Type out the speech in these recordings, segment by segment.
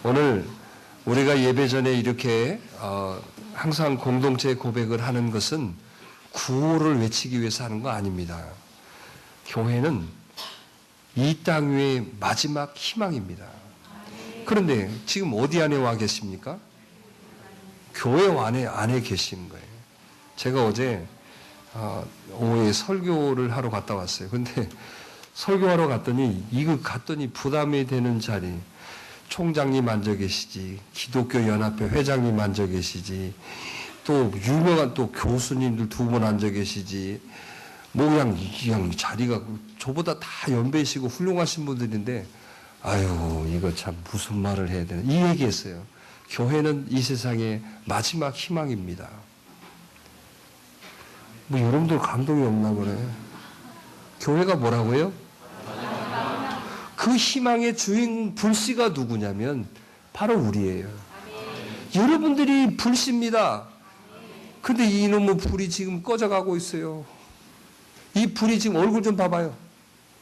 오늘 우리가 예배 전에 이렇게 항상 공동체 고백을 하는 것은 구호를 외치기 위해서 하는 거 아닙니다. 교회는 이 땅 위의 마지막 희망입니다. 그런데 지금 어디 안에 와 계십니까? 교회 안에 계신 거예요. 제가 어제 오후에 설교를 하러 갔다 왔어요. 근데 설교하러 갔더니 부담이 되는 자리, 총장님 앉아 계시지, 기독교 연합회 회장님 앉아 계시지, 또 유명한 또 교수님들 두 분 앉아 계시지, 뭐 그냥 자리가 저보다 다 연배시고 훌륭하신 분들인데, 아유 이거 참 무슨 말을 해야 되나 이 얘기했어요. 교회는 이 세상의 마지막 희망입니다. 뭐 여러분들 감동이 없나 보네. 교회가 뭐라고요? 그 희망의 주인 불씨가 누구냐면 바로 우리예요. 여러분들이 불씨입니다. 근데 이놈의 불이 지금 꺼져가고 있어요. 이 불이 지금 얼굴 좀 봐봐요.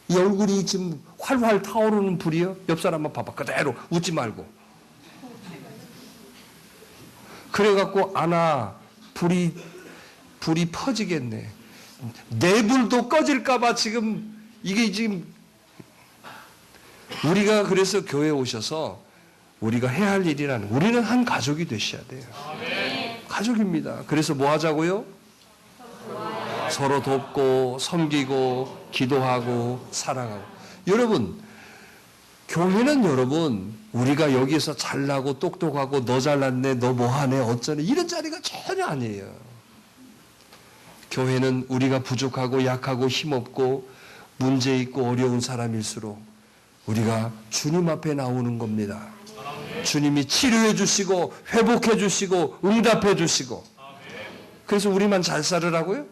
이 얼굴이 지금 활활 타오르는 불이요. 옆 사람 한번 봐봐. 그대로 웃지 말고. 그래갖고 불이 퍼지겠네. 내 불도 꺼질까봐 지금 이게 지금 우리가 그래서 교회에 오셔서 우리가 해야 할 일이라는, 우리는 한 가족이 되셔야 돼요. 가족입니다. 그래서 뭐 하자고요? 서로 돕고 섬기고 기도하고 사랑하고. 여러분, 교회는 여러분 우리가 여기서 잘나고 똑똑하고 너 잘났네 너 뭐하네 어쩌네 이런 자리가 전혀 아니에요. 교회는 우리가 부족하고 약하고 힘없고 문제 있고 어려운 사람일수록 우리가 주님 앞에 나오는 겁니다. 주님이 치료해 주시고 회복해 주시고 응답해 주시고. 그래서 우리만 잘 살으라고요?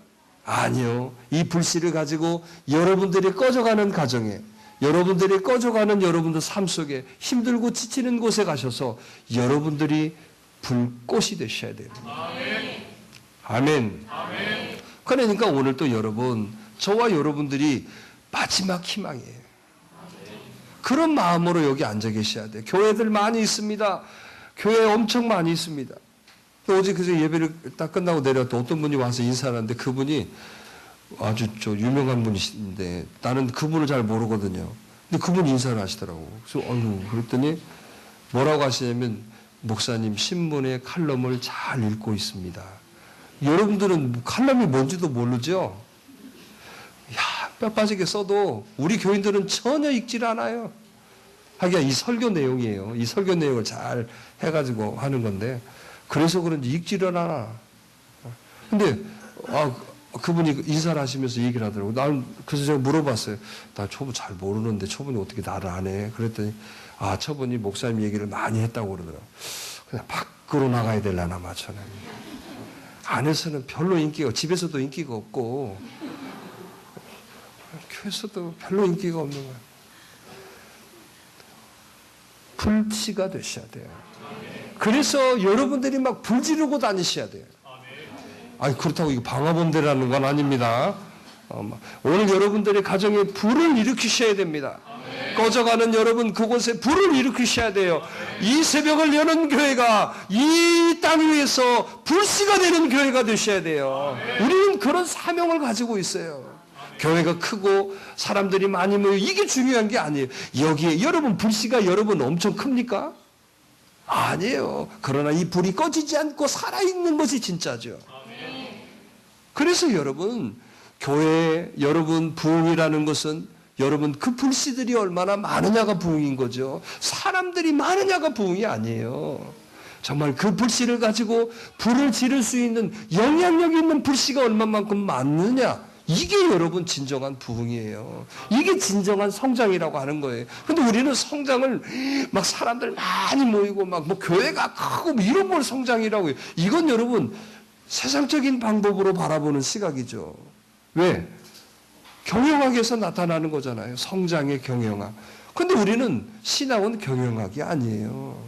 아니요. 이 불씨를 가지고 여러분들이 꺼져가는 가정에, 여러분들이 꺼져가는 여러분들 삶 속에 힘들고 지치는 곳에 가셔서 여러분들이 불꽃이 되셔야 돼요. 아멘. 그러니까 오늘 또 여러분, 저와 여러분들이 마지막 희망이에요. 그런 마음으로 여기 앉아 계셔야 돼요. 교회들 많이 있습니다. 교회 엄청 많이 있습니다. 어제 그래서 예배를 딱 끝나고 내려왔더니 어떤 분이 와서 인사를 하는데 그분이 아주 유명한 분이신데 나는 그분을 잘 모르거든요. 근데 그분이 인사를 하시더라고. 그래서 그랬더니 뭐라고 하시냐면 목사님 신문의 칼럼을 잘 읽고 있습니다. 여러분들은 칼럼이 뭔지도 모르죠? 뼈 빠지게 써도 우리 교인들은 전혀 읽질 않아요. 하기야 이 설교 내용이에요. 이 설교 내용을 잘 해가지고 하는 건데 그래서 그런지 읽지를 않아. 근데 그분이 인사를 하시면서 얘기를 하더라고요. 난 그래서 제가 물어봤어요. 나 저분 잘 모르는데 저분이 어떻게 나를 안 해? 그랬더니 저분이 목사님 얘기를 많이 했다고 그러더라고요. 그냥 밖으로 나가야 되려나 마저는. 안에서는 별로 인기가, 집에서도 인기가 없고 교회에서도 별로 인기가 없는 거예요. 불씨가 되셔야 돼요. 그래서 여러분들이 막 불 지르고 다니셔야 돼요. 그렇다고 이거 방화범대라는 건 아닙니다. 오늘 여러분들의 가정에 불을 일으키셔야 됩니다. 꺼져가는 여러분 그곳에 불을 일으키셔야 돼요. 이 새벽을 여는 교회가 이 땅 위에서 불씨가 되는 교회가 되셔야 돼요. 우리는 그런 사명을 가지고 있어요. 교회가 크고 사람들이 많이 모여 이게 중요한 게 아니에요. 여기에 여러분 불씨가 여러분 엄청 큽니까? 아니에요. 그러나 이 불이 꺼지지 않고 살아있는 것이 진짜죠. 그래서 여러분 교회에 여러분 부흥이라는 것은 여러분 그 불씨들이 얼마나 많으냐가 부흥인 거죠. 사람들이 많으냐가 부흥이 아니에요. 정말 그 불씨를 가지고 불을 지를 수 있는 영향력 있는 불씨가 얼마만큼 많느냐, 이게 여러분 진정한 부흥이에요. 이게 진정한 성장이라고 하는 거예요. 근데 우리는 성장을 막 사람들 많이 모이고 막 뭐 교회가 크고 뭐 이런 걸 성장이라고 해요. 이건 여러분 세상적인 방법으로 바라보는 시각이죠. 왜? 경영학에서 나타나는 거잖아요. 성장의 경영학. 근데 우리는 신앙은 경영학이 아니에요.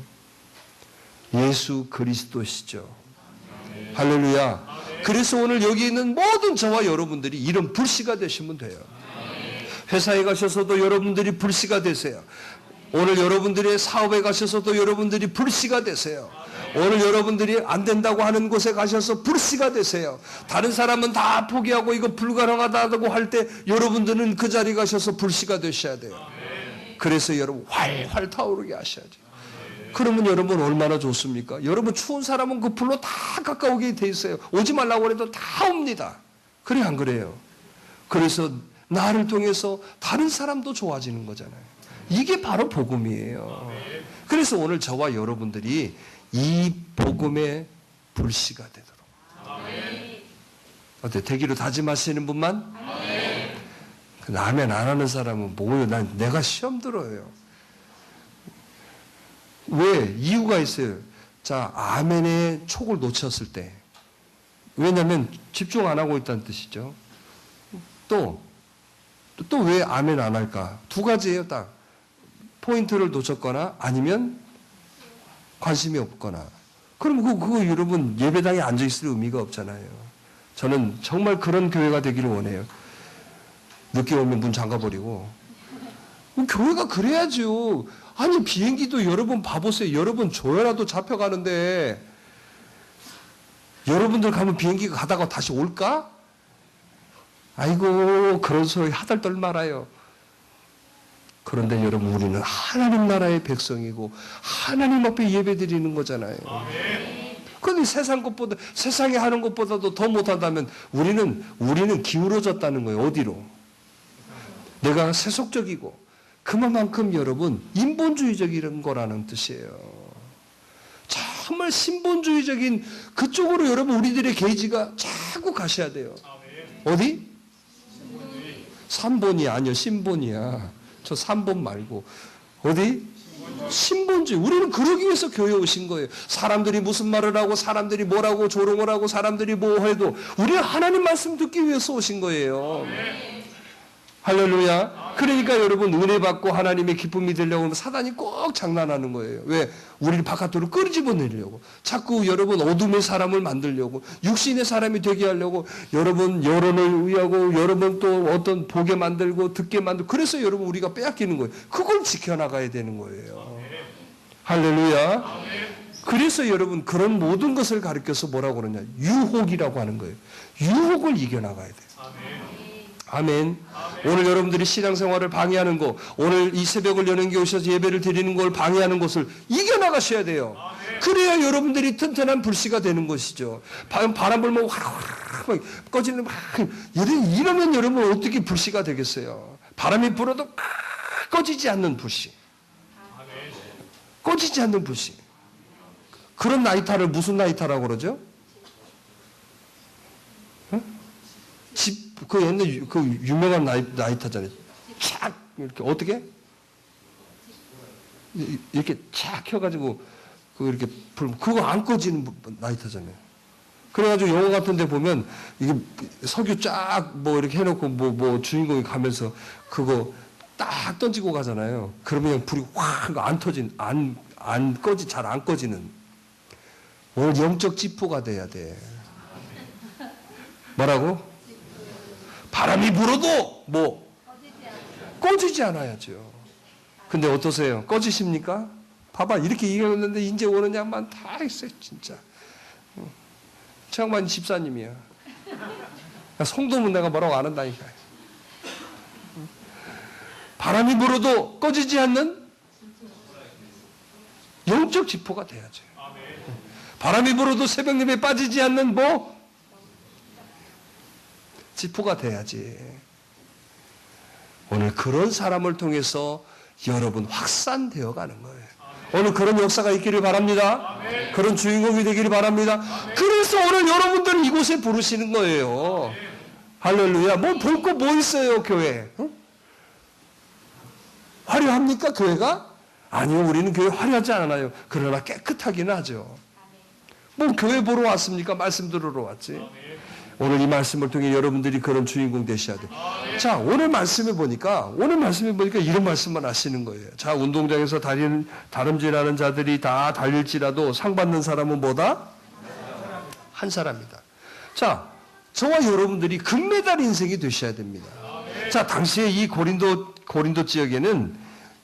예수 그리스도시죠. 할렐루야. 그래서 오늘 여기 있는 모든 저와 여러분들이 이런 불씨가 되시면 돼요. 회사에 가셔서도 여러분들이 불씨가 되세요. 오늘 여러분들의 사업에 가셔서도 여러분들이 불씨가 되세요. 오늘 여러분들이 안 된다고 하는 곳에 가셔서 불씨가 되세요. 다른 사람은 다 포기하고 이거 불가능하다고 할 때 여러분들은 그 자리에 가셔서 불씨가 되셔야 돼요. 그래서 여러분 활활 타오르게 하셔야죠. 그러면 여러분 얼마나 좋습니까? 여러분 추운 사람은 그 불로 다 가까우게 돼 있어요. 오지 말라고 해도 다 옵니다. 그래 안 그래요? 그래서 나를 통해서 다른 사람도 좋아지는 거잖아요. 이게 바로 복음이에요. 그래서 오늘 저와 여러분들이 이 복음의 불씨가 되도록. 어때? 되기로 다짐하시는 분만? 아멘 안 하는 사람은 뭐예요? 내가 시험 들어요. 왜? 이유가 있어요. 자, 아멘의 촉을 놓쳤을 때. 왜냐하면 집중 안 하고 있다는 뜻이죠. 또 왜 아멘 안 할까? 두 가지예요, 딱. 포인트를 놓쳤거나 아니면 관심이 없거나. 그럼 그거 여러분 예배당에 앉아있을 의미가 없잖아요. 저는 정말 그런 교회가 되기를 원해요. 늦게 오면 문 잠가버리고. 교회가 그래야죠. 아니 비행기도 여러분 봐보세요. 여러분 조여라도 잡혀가는데 여러분들 가면 비행기가 가다가 다시 올까? 아이고 그런 소리 하달떨 말아요. 그런데 여러분 우리는 하나님 나라의 백성이고 하나님 앞에 예배드리는 거잖아요. 그런데 세상에 하는 것보다도 더 못한다면 우리는 기울어졌다는 거예요. 어디로? 내가 세속적이고 그만큼 여러분 인본주의적인 거라는 뜻이에요. 정말 신본주의적인 그쪽으로 여러분 우리들의 게이지가 자꾸 가셔야 돼요. 어디? 3번이 아니요 신본이야. 저 3번 말고 어디? 신본주의. 우리는 그러기 위해서 교회에 오신 거예요. 사람들이 무슨 말을 하고 사람들이 뭐라고 조롱을 하고 사람들이 뭐 해도 우리는 하나님 말씀 듣기 위해서 오신 거예요. 할렐루야. 그러니까 여러분 은혜 받고 하나님의 기쁨이 되려고 하면 사단이 꼭 장난하는 거예요. 왜? 우리를 바깥으로 끌집어내려고. 자꾸 여러분 어둠의 사람을 만들려고. 육신의 사람이 되게 하려고. 여러분 여론을 위하고 여러분 또 어떤 보게 만들고 듣게 만들고. 그래서 여러분 우리가 빼앗기는 거예요. 그걸 지켜나가야 되는 거예요. 할렐루야. 그래서 여러분 그런 모든 것을 가르쳐서 뭐라고 그러냐. 유혹이라고 하는 거예요. 유혹을 이겨나가야 돼요. 아멘. 오늘 여러분들이 신앙생활을 방해하는 것, 오늘 이 새벽을 여는 게 오셔서 예배를 드리는 걸 방해하는 것을 이겨나가셔야 돼요. 그래야 여러분들이 튼튼한 불씨가 되는 것이죠. 바람 불면 확 꺼지는 이러면 여러분 어떻게 불씨가 되겠어요? 바람이 불어도 꺼지지 않는 불씨. 꺼지지 않는 불씨. 그런 나이타를 무슨 나이타라고 그러죠? 그 옛날 그 유명한 나이타잖아요. 촥 이렇게 어떻게 이렇게 촥 켜가지고 그 이렇게 그거 안 꺼지는 나이타잖아요. 그래가지고 영화 같은데 보면 이게 석유 쫙 뭐 이렇게 해놓고 뭐 주인공이 가면서 그거 딱 던지고 가잖아요. 그러면 그냥 불이 확 잘 안 꺼지는. 오늘 영적 지포가 돼야 돼. 뭐라고? 바람이 불어도 꺼지지 않아야죠. 근데 어떠세요? 꺼지십니까? 봐봐 이렇게 얘기했는데 이제 오는 양반 다 있어요 진짜. 최양반 집사님이야. 성도면 내가 뭐라고 안 한다니까. 바람이 불어도 꺼지지 않는 영적 지포가 돼야죠. 바람이 불어도 새벽 예배에 빠지지 않는 지포가 돼야지. 오늘 그런 사람을 통해서 여러분 확산되어 가는 거예요. 오늘 그런 역사가 있기를 바랍니다. 그런 주인공이 되기를 바랍니다. 그래서 오늘 여러분들은 이곳에 부르시는 거예요. 할렐루야. 볼 거 뭐 있어요 교회? 화려합니까 교회가? 아니요 우리는 교회 화려하지 않아요. 그러나 깨끗하긴 하죠. 교회 보러 왔습니까? 말씀 들으러 왔지. 오늘 이 말씀을 통해 여러분들이 그런 주인공 되셔야 돼요. 자, 오늘 말씀에 보니까 이런 말씀만 하시는 거예요. 자, 운동장에서 다름질하는 자들이 다 달릴지라도 상 받는 사람은 뭐다? 한 사람이다. 자, 저와 여러분들이 금메달 인생이 되셔야 됩니다. 자, 당시에 이 고린도 지역에는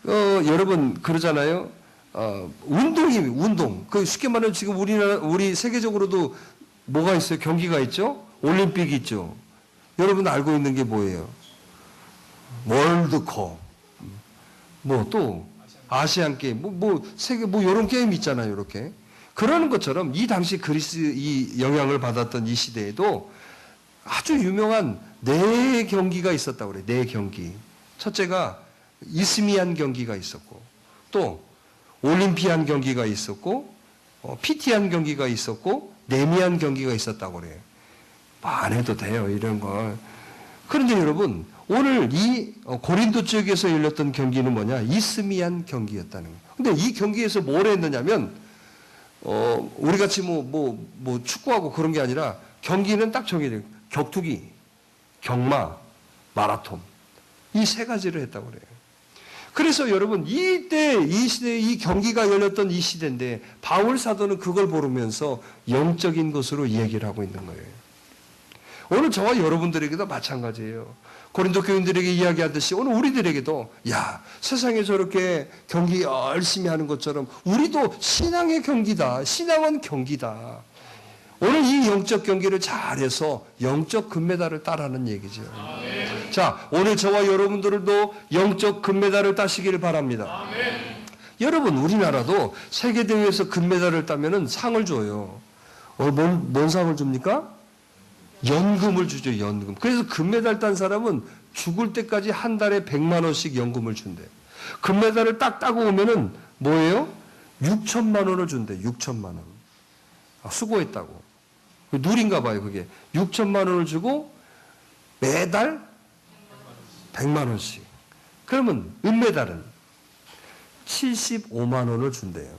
여러분 그러잖아요. 운동. 그 쉽게 말하면 지금 우리 세계적으로도 뭐가 있어요? 경기가 있죠? 올림픽이 있죠. 여러분 알고 있는 게 뭐예요? 월드컵. 뭐 또 아시안 게임. 세계 이런 게임 있잖아요. 이렇게. 그러는 것처럼 이 당시 그리스 이 영향을 받았던 이 시대에도 아주 유명한 네 경기가 있었다고 그래요. 네 경기. 첫째가 이스미안 경기가 있었고, 또 올림피안 경기가 있었고, 피티안 경기가 있었고, 네미안 경기가 있었다고 그래요. 안 해도 돼요, 이런 걸. 그런데 여러분, 오늘 이 고린도 지역에서 열렸던 경기는 뭐냐? 이스미안 경기였다는 거예요. 근데 이 경기에서 뭘 했느냐면, 우리 같이 축구하고 그런 게 아니라 경기는 딱 정해져요. 격투기, 경마, 마라톤. 이 세 가지를 했다고 그래요. 그래서 여러분, 이 시대에 이 경기가 열렸던 이 시대인데, 바울 사도는 그걸 보면서 영적인 것으로 얘기를 하고 있는 거예요. 오늘 저와 여러분들에게도 마찬가지예요. 고린도 교인들에게 이야기하듯이 오늘 우리들에게도, 야, 세상에 저렇게 경기 열심히 하는 것처럼 우리도 신앙의 경기다. 신앙은 경기다. 오늘 이 영적 경기를 잘해서 영적 금메달을 따라는 얘기죠. 자, 오늘 저와 여러분들도 영적 금메달을 따시기를 바랍니다. 여러분, 우리나라도 세계대회에서 금메달을 따면은 상을 줘요. 뭔 상을 줍니까? 연금을 주죠, 연금. 그래서 금메달 딴 사람은 죽을 때까지 한 달에 100만 원씩 연금을 준대요. 금메달을 딱 따고 오면은 뭐예요? 6천만 원을 준대, 6천만 원. 수고했다고. 누린가 봐요, 그게. 6천만 원을 주고 매달 100만 원씩. 그러면 은메달은 75만 원을 준대요.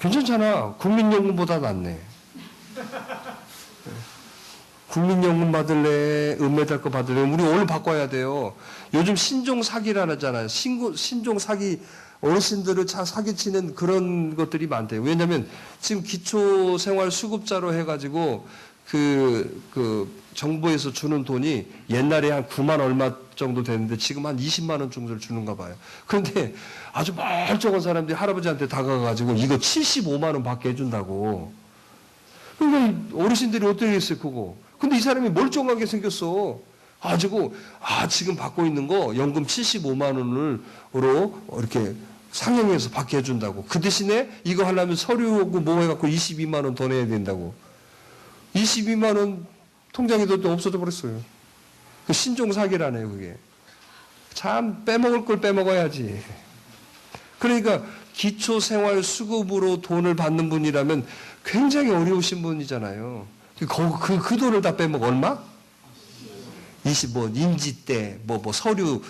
괜찮잖아. 국민연금보다 낫네. 국민연금 받을래? 은메달 거 받을래? 우리 오늘 바꿔야 돼요. 요즘 신종 사기라잖아요. 신종 사기, 어르신들을 사기치는 그런 것들이 많대요. 왜냐하면 지금 기초생활수급자로 해가지고 정부에서 주는 돈이 옛날에 한 9만 얼마 정도 되는데 지금 한 20만 원 정도를 주는가 봐요. 그런데 아주 멀쩡한 사람들이 할아버지한테 다가가가지고 이거 75만 원 받게 해준다고. 그러니까 어르신들이 어떻게 했어요, 그거. 근데 이 사람이 멀쩡하게 생겼어. 지금 받고 있는 거 연금 75만 원으로 이렇게 상향해서 받게 해준다고. 그 대신에 이거 하려면 서류하고 뭐 해갖고 22만 원 더 내야 된다고. 22만 원 통장에 돈 없어져 버렸어요. 그 신종사기라네요, 그게. 참 빼먹을 걸 빼먹어야지. 그러니까 기초생활수급으로 돈을 받는 분이라면 굉장히 어려우신 분이잖아요. 그 돈을 다 빼먹어. 얼마? 인지 때, 서류,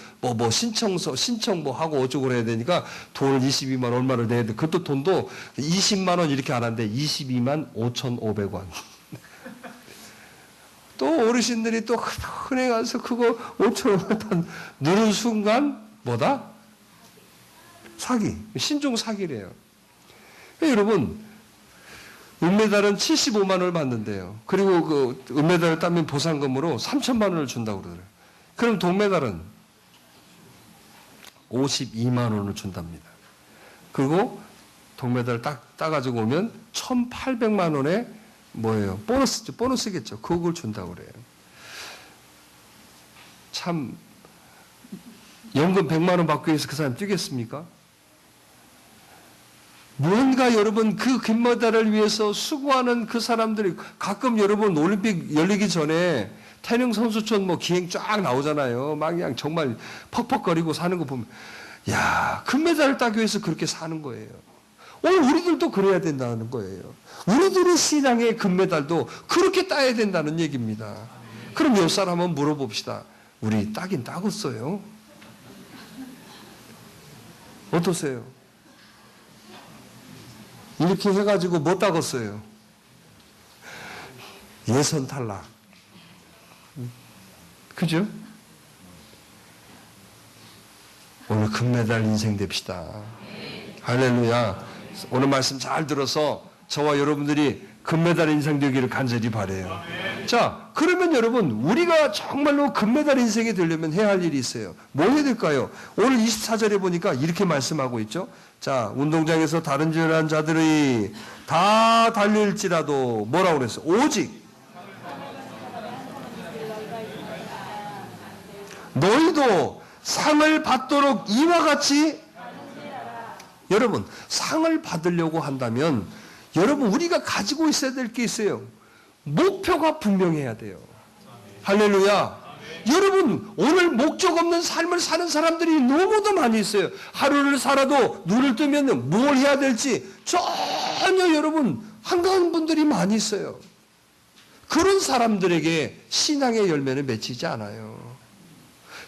신청서, 신청 하고 어쩌고 해야 되니까 돈을 22만 원 얼마를 내야 돼. 그것도 돈도 20만 원 이렇게 안 한대. 22만 5,500원. 또 어르신들이 또 은행 가서 그거 5,000원 누른 순간, 뭐다? 사기. 신종 사기래요. 여러분, 은메달은 75만 원을 받는데요. 그리고 그 은메달을 따면 보상금으로 3천만 원을 준다고 그러더라고요. 그럼 동메달은 52만 원을 준답니다. 그리고 동메달 따가지고 오면 1,800만 원에 뭐예요? 보너스겠죠. 그걸 준다고 그래요. 참, 연금 100만 원 받기 위해서 그 사람 뛰겠습니까? 무언가 여러분 그 금메달을 위해서 수고하는 그 사람들이 가끔 여러분 올림픽 열리기 전에 태릉 선수촌 기행 쫙 나오잖아요. 막 그냥 정말 퍽퍽거리고 사는 거 보면 야, 금메달을 따기 위해서 그렇게 사는 거예요. 오늘 우리들도 그래야 된다는 거예요. 우리들의 신앙의 금메달도 그렇게 따야 된다는 얘기입니다. 그럼 옆 사람 한번 물어봅시다. 우리 따긴 따겠어요? 어떠세요? 이렇게 해가지고 못 따겠어요. 예선 탈락. 그죠? 오늘 금메달 인생 됩시다. 할렐루야. 오늘 말씀 잘 들어서 저와 여러분들이 금메달 인생 되기를 간절히 바라요. 자, 그러면 여러분, 우리가 정말로 금메달 인생이 되려면 해야 할 일이 있어요. 뭐 해야 될까요? 오늘 24절에 보니까 이렇게 말씀하고 있죠. 자, 운동장에서 다른 질환 자들이 다 달릴지라도 뭐라고 그랬어? 오직 너희도 상을 받도록 이와 같이. 여러분, 상을 받으려고 한다면 여러분, 우리가 가지고 있어야 될 게 있어요. 목표가 분명해야 돼요. 할렐루야. 여러분, 오늘 목적 없는 삶을 사는 사람들이 너무도 많이 있어요. 하루를 살아도 눈을 뜨면 뭘 해야 될지 전혀 여러분 한가한 분들이 많이 있어요. 그런 사람들에게 신앙의 열매는 맺히지 않아요.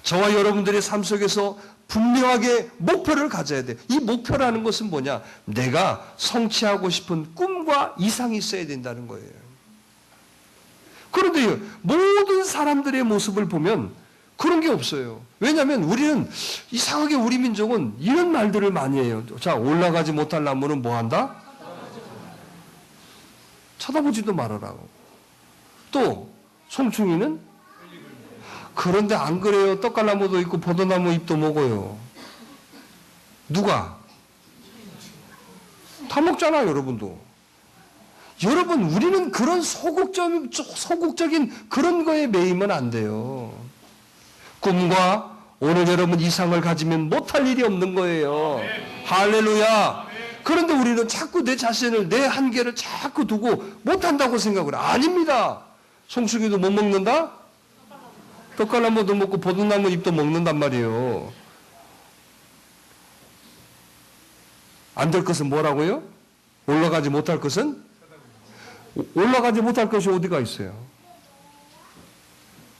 저와 여러분들의 삶 속에서 분명하게 목표를 가져야 돼. 이 목표라는 것은 뭐냐? 내가 성취하고 싶은 꿈과 이상이 있어야 된다는 거예요. 그런데 모든 사람들의 모습을 보면 그런 게 없어요. 왜냐하면 우리는 이상하게 우리 민족은 이런 말들을 많이 해요. 자, 올라가지 못할 나무는 뭐 한다? 쳐다보지도 말아라고. 또 송충이는? 그런데 안 그래요. 떡갈나무도 있고 포도나무 잎도 먹어요. 누가? 다 먹잖아요, 여러분도. 여러분, 우리는 그런 소극적인 그런 거에 매이면 안 돼요. 꿈과 오늘 여러분 이상을 가지면 못할 일이 없는 거예요. 할렐루야. 그런데 우리는 자꾸 내 자신을, 내 한계를 자꾸 두고 못한다고 생각을. 아닙니다. 송충이도 못 먹는다? 떡갈나무도 먹고 포도나무 잎도 먹는단 말이에요. 안 될 것은 뭐라고요? 올라가지 못할 것은? 올라가지 못할 것이 어디가 있어요?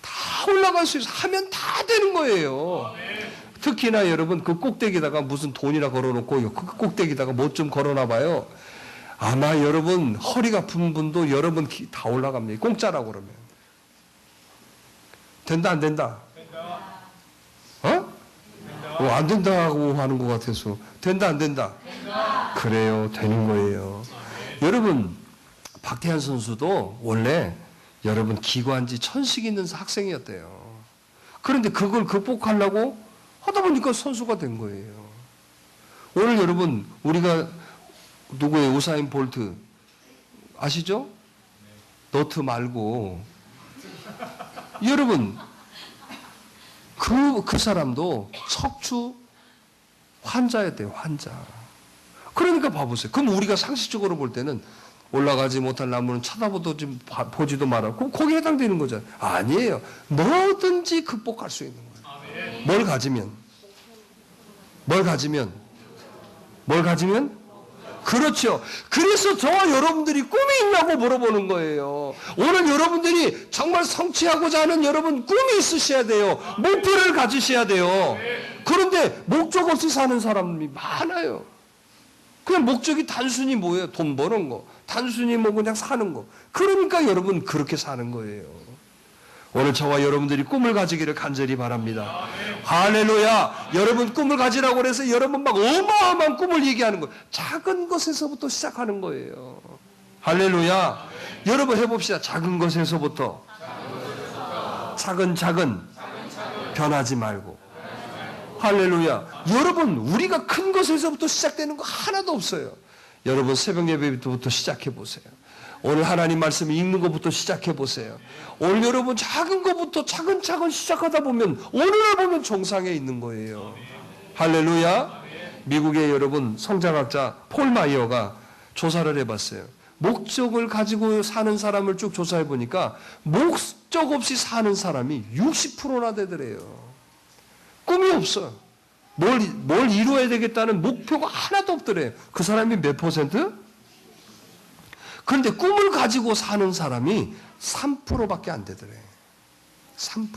다 올라갈 수 있어요. 하면 다 되는 거예요. 특히나 여러분 그 꼭대기에다가 무슨 돈이나 걸어놓고 그 꼭대기에다가 뭐 좀 걸어놔 봐요. 아마 여러분 허리가 아픈 분도 여러분 다 올라갑니다. 공짜라고 그러면. 된다 안 된다? 안 된다고 하는 것 같아서. 된다 안 된다? 그래요. 되는 거예요. 여러분, 박태환 선수도 원래 여러분 기관지 천식 있는 학생이었대요. 그런데 그걸 극복하려고 하다 보니까 선수가 된 거예요. 오늘 여러분 우리가 누구의 우사인 볼트 아시죠? 너트 말고 여러분 그 사람도 척추 환자였대요. 환자. 그러니까 봐보세요. 그럼 우리가 상식적으로 볼 때는 올라가지 못할 나무는 보지도 마라. 그럼 거기에 해당되는 거잖아요. 아니에요. 뭐든지 극복할 수 있는 거예요. 뭘 가지면? 뭘 가지면? 뭘 가지면? 그렇죠. 그래서 저와 여러분들이 꿈이 있냐고 물어보는 거예요. 오늘 여러분들이 정말 성취하고자 하는 여러분 꿈이 있으셔야 돼요. 목표를 가지셔야 돼요. 그런데 목적 없이 사는 사람이 많아요. 그냥 목적이 단순히 뭐예요? 돈 버는 거. 단순히 뭐 그냥 사는 거. 그러니까 여러분 그렇게 사는 거예요. 오늘 저와 여러분들이 꿈을 가지기를 간절히 바랍니다. 할렐루야. 여러분 꿈을 가지라고 그래서 여러분 막 어마어마한 꿈을 얘기하는 거예요. 작은 것에서부터 시작하는 거예요. 할렐루야. 여러분 해봅시다. 작은 것에서부터. 차근차근 변하지 말고. 할렐루야. 여러분 우리가 큰 것에서부터 시작되는 거 하나도 없어요. 여러분 새벽 예배부터 시작해 보세요. 오늘 하나님 말씀 읽는 것부터 시작해 보세요. 오늘 여러분 작은 것부터 차근차근 시작하다 보면 오늘을 보면 정상에 있는 거예요. 할렐루야. 미국의 여러분 성장학자 폴 마이어가 조사를 해봤어요. 목적을 가지고 사는 사람을 쭉 조사해 보니까 목적 없이 사는 사람이 60%나 되더래요. 꿈이 없어요. 뭘 이루어야 되겠다는 목표가 하나도 없더래요. 그 사람이 몇 퍼센트? 그런데 꿈을 가지고 사는 사람이 3%밖에 안 되더래요. 3%.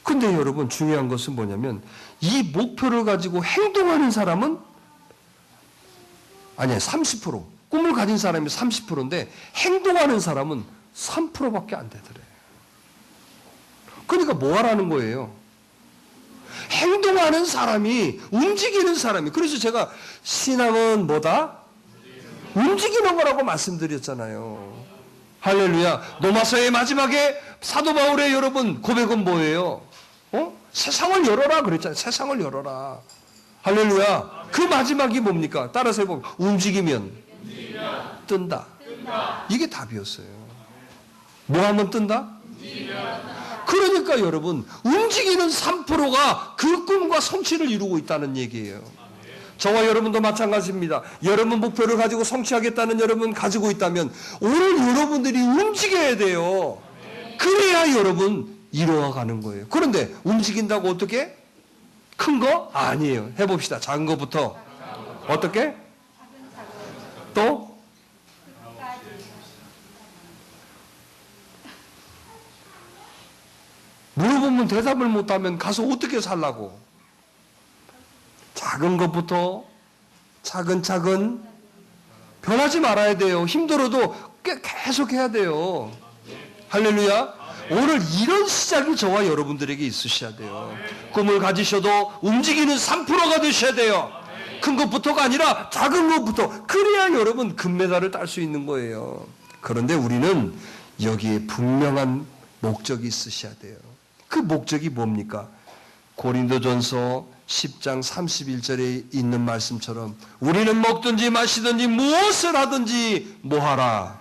근데 여러분 중요한 것은 뭐냐면 이 목표를 가지고 행동하는 사람은 아니야 30%. 꿈을 가진 사람이 30%인데 행동하는 사람은 3%밖에 안 되더래요. 그러니까 뭐 하라는 거예요? 행동하는 사람이, 움직이는 사람이. 그래서 제가 신앙은 뭐다? 움직이는 거라고 말씀드렸잖아요. 할렐루야. 로마서의 마지막에 사도 바울의 여러분 고백은 뭐예요? 세상을 열어라 그랬잖아요. 세상을 열어라. 할렐루야. 그 마지막이 뭡니까? 따라서 해보면 움직이면 뜬다. 이게 답이었어요. 뭐 하면 뜬다? 그러니까 여러분 움직이는 3%가 그 꿈과 성취를 이루고 있다는 얘기예요. 저와 여러분도 마찬가지입니다. 여러분 목표를 가지고 성취하겠다는 여러분 가지고 있다면 오늘 여러분들이 움직여야 돼요. 그래야 여러분 이루어가는 거예요. 그런데 움직인다고 어떻게? 큰 거? 아니에요. 해봅시다. 작은 거부터. 어떻게? 또? 물어보면 대답을 못하면 가서 어떻게 살라고? 작은 것부터 차근차근 변하지 말아야 돼요. 힘들어도 계속 해야 돼요. 할렐루야. 오늘 이런 시작이 저와 여러분들에게 있으셔야 돼요. 꿈을 가지셔도 움직이는 3%가 되셔야 돼요. 큰 것부터가 아니라 작은 것부터. 그래야 여러분 금메달을 딸 수 있는 거예요. 그런데 우리는 여기에 분명한 목적이 있으셔야 돼요. 그 목적이 뭡니까? 고린도전서 10장 31절에 있는 말씀처럼 우리는 먹든지 마시든지 무엇을 하든지 뭐하라.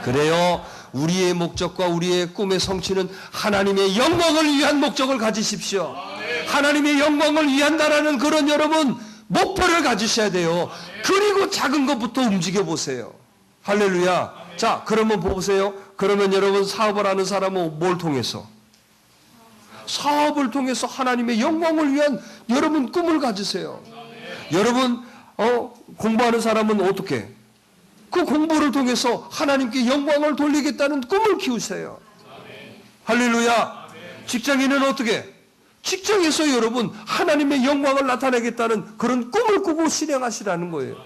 그래요. 우리의 목적과 우리의 꿈의 성취는 하나님의 영광을 위한 목적을 가지십시오. 하나님의 영광을 위한다라는 그런 여러분 목표를 가지셔야 돼요. 그리고 작은 것부터 움직여 보세요. 할렐루야. 자, 그러면 보세요. 그러면 여러분 사업을 하는 사람은 뭘 통해서? 사업을 통해서 하나님의 영광을 위한 여러분 꿈을 가지세요. 여러분 공부하는 사람은 어떻게? 그 공부를 통해서 하나님께 영광을 돌리겠다는 꿈을 키우세요. 할렐루야. 직장인은 어떻게? 직장에서 여러분 하나님의 영광을 나타내겠다는 그런 꿈을 꾸고 실행하시라는 거예요.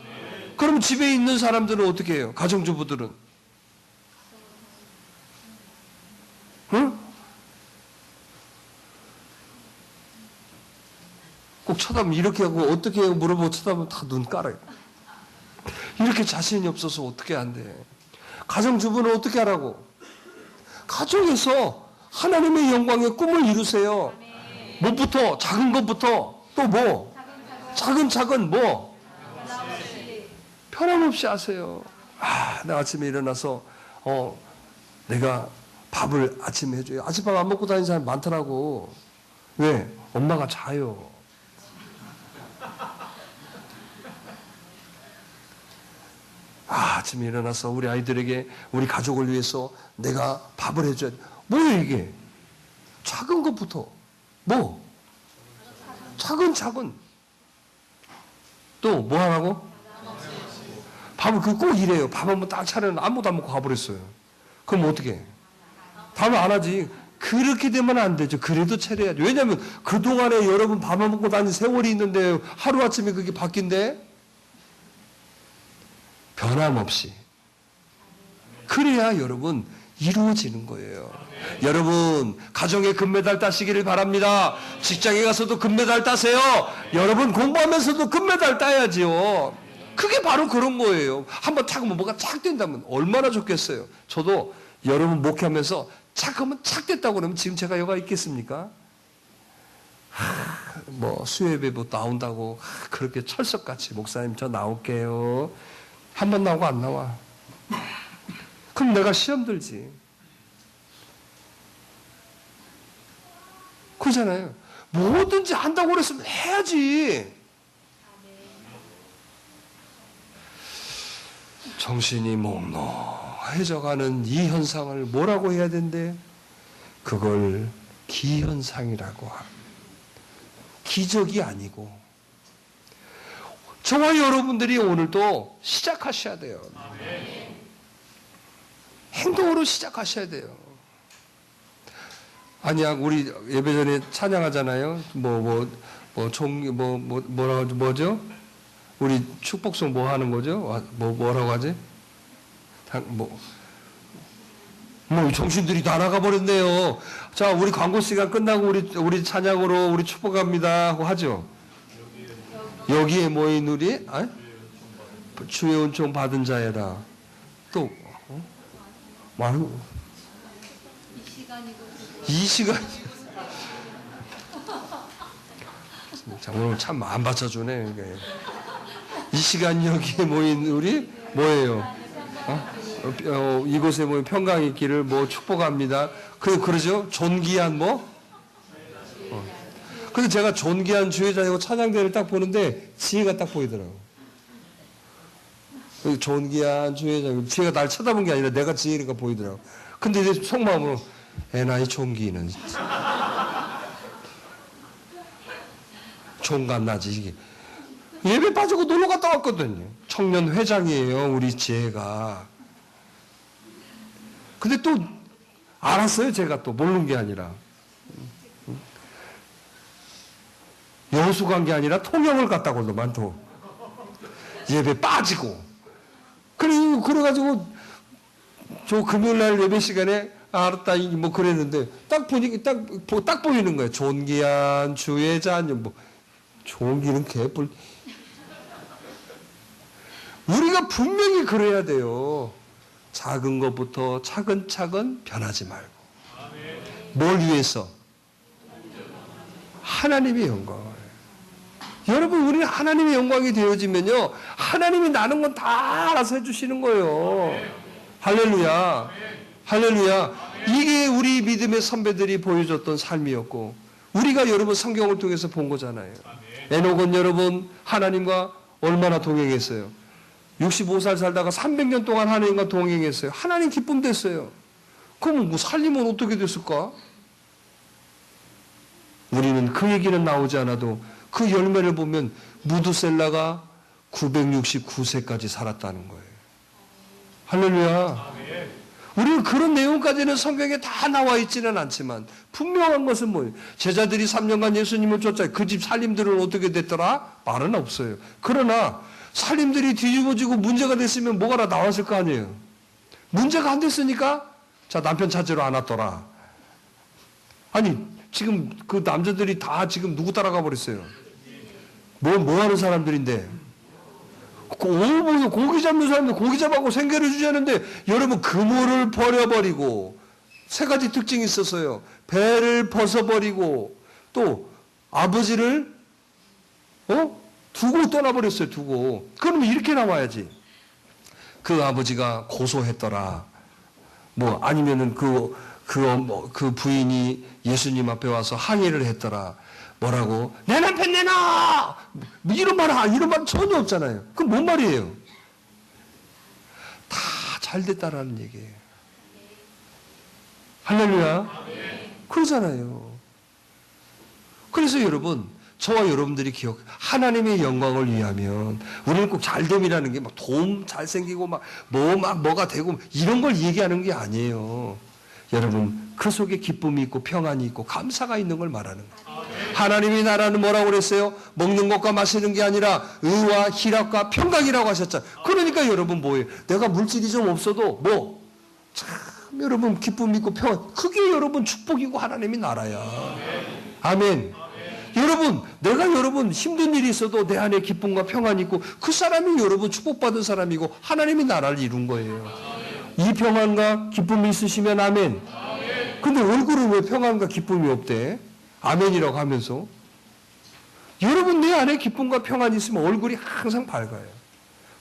그럼 집에 있는 사람들은 어떻게 해요? 가정주부들은? 응? 꼭 쳐다보면 이렇게 하고 어떻게 해요? 물어보고 쳐다보면 다 눈 깔아요. 이렇게 자신이 없어서 어떻게 안 돼? 가정주부는 어떻게 하라고? 가정에서 하나님의 영광의 꿈을 이루세요. 뭐부터? 작은 것부터. 또 뭐? 차근차근 뭐? 편함없이 하세요. 나 아침에 일어나서 내가 밥을 아침에 해줘요. 아침밥 안 먹고 다니는 사람 많더라고. 왜? 엄마가 자요. 아침에 일어나서 우리 아이들에게 우리 가족을 위해서 내가 밥을 해줘야 돼. 뭐예요 이게? 작은 것부터. 뭐? 차근차근. 또 뭐 하라고? 밥을 꼭 이래요. 밥 한번 딱 차려는 아무도 안 먹고 가버렸어요. 그럼 어떻게 해? 밥을 안 하지. 그렇게 되면 안 되죠. 그래도 차려야죠. 왜냐하면 그동안에 여러분 밥을 먹고 다닌 세월이 있는데 하루아침에 그게 바뀐대? 변함없이. 그래야 여러분 이루어지는 거예요. 여러분 가정에 금메달 따시기를 바랍니다. 직장에 가서도 금메달 따세요. 여러분 공부하면서도 금메달 따야지요. 그게 바로 그런 거예요. 한번 착 뭐가 착 된다면 얼마나 좋겠어요. 저도 여러분 목회하면서 착 하면 착 됐다고 그러면 지금 제가 여가 있겠습니까? 뭐 수요예배 뭐 나온다고 그렇게 철석같이 목사님 저 나올게요. 한 번 나오고 안 나와. 그럼 내가 시험 들지. 그러잖아요. 뭐든지 한다고 그랬으면 해야지. 정신이 몽롱해져가는 이 현상을 뭐라고 해야 된대? 그걸 기현상이라고 합니다. 기적이 아니고. 저와 여러분들이 오늘도 시작하셔야 돼요. 행동으로 시작하셔야 돼요. 아니야, 우리 예배 전에 찬양하잖아요. 뭐죠? 우리 축복송 뭐 하는 거죠? 뭐라고 하지? 정신들이 다 나가버렸네요. 자, 우리 광고 시간 끝나고 우리 찬양으로 우리 축복합니다 하고 하죠. 여기에 모인 우리 주의 은총 받은 자애라. 또 이 시간. 자, 오늘 참 안 받쳐주네. 이 시간 여기에 모인 우리 뭐예요? 이곳에 모인 평강 있기를 뭐 축복합니다. 그러죠? 존귀한 뭐? 근데 제가 존귀한 주의자이고 찬양대를 딱 보는데 지혜가 딱 보이더라고. 존귀한 주의자, 지혜가 날 쳐다본 게 아니라 내가 지혜가 보이더라고. 근데 이제 속마음으로 나의 존귀는 종갓나지 이게. 예배 빠지고 놀러 갔다 왔거든요. 청년 회장이에요, 우리 지혜가. 근데 또 알았어요, 제가 또 모르는 게 아니라. 여수 간 게 아니라 통영을 갔다 오더만 또. 예배 빠지고. 그래가지고 저 금요일날 예배 시간에 알았다 뭐 그랬는데 딱 보니까 딱 보이는 거예요. 존귀한 주의 자녀 뭐 존귀는 개뿔. 우리가 분명히 그래야 돼요. 작은 것부터 차근차근 변하지 말고. 뭘 위해서? 하나님의 영광을. 여러분, 우리는 하나님의 영광이 되어지면요, 하나님이 나는 건 다 알아서 해주시는 거예요. 할렐루야. 할렐루야. 이게 우리 믿음의 선배들이 보여줬던 삶이었고, 우리가 여러분 성경을 통해서 본 거잖아요. 에녹은 여러분, 하나님과 얼마나 동행했어요? 65살 살다가 300년 동안 하나님과 동행했어요. 하나님 기쁨 됐어요. 그럼 뭐 살림은 어떻게 됐을까? 우리는 그 얘기는 나오지 않아도 그 열매를 보면 무두셀라가 969세까지 살았다는 거예요. 할렐루야. 우리는 그런 내용까지는 성경에 다 나와 있지는 않지만 분명한 것은 뭐예요? 제자들이 3년간 예수님을 쫓아요. 그 집 살림들은 어떻게 됐더라? 말은 없어요. 그러나 살림들이 뒤집어지고 문제가 됐으면 뭐가 다 나왔을 거 아니에요. 문제가 안 됐으니까 자, 남편 찾으러 안 왔더라. 아니 지금 그 남자들이 다 지금 누구 따라가 버렸어요? 뭐 하는 사람들인데? 고기 잡는 사람들 고기 잡아고 생계를 주자는데 여러분 그물을 버려버리고 세 가지 특징이 있었어요. 배를 벗어버리고 또 아버지를 두고 떠나버렸어요. 두고. 그러면 이렇게 나와야지. 그 아버지가 고소했더라. 뭐 아니면은 그 부인이 예수님 앞에 와서 항의를 했더라. 뭐라고? 내 남편 내놔! 이런 말 전혀 없잖아요. 그럼 뭔 말이에요? 다 잘 됐다라는 얘기예요. 할렐루야. 그러잖아요. 그래서 여러분, 저와 여러분들이 하나님의 영광을 위하면 우리는 꼭 잘됨이라는 게 막 돈 잘생기고 뭐가 되고 이런 걸 얘기하는 게 아니에요. 여러분, 그 속에 기쁨이 있고 평안이 있고 감사가 있는 걸 말하는 거예요. 하나님의 나라는 뭐라고 그랬어요? 먹는 것과 마시는 게 아니라 의와 희락과 평강이라고 하셨잖아요. 그러니까 여러분 뭐예요? 내가 물질이 좀 없어도 참 여러분 기쁨이 있고 평안. 그게 여러분 축복이고 하나님의 나라야. 아멘. 여러분, 내가 여러분 힘든 일이 있어도 내 안에 기쁨과 평안이 있고 그 사람이 여러분 축복받은 사람이고 하나님의 나라를 이룬 거예요. 이 평안과 기쁨이 있으시면 아멘. 근데 얼굴은 왜 평안과 기쁨이 없대? 아멘이라고 하면서. 여러분 내 안에 기쁨과 평안이 있으면 얼굴이 항상 밝아요.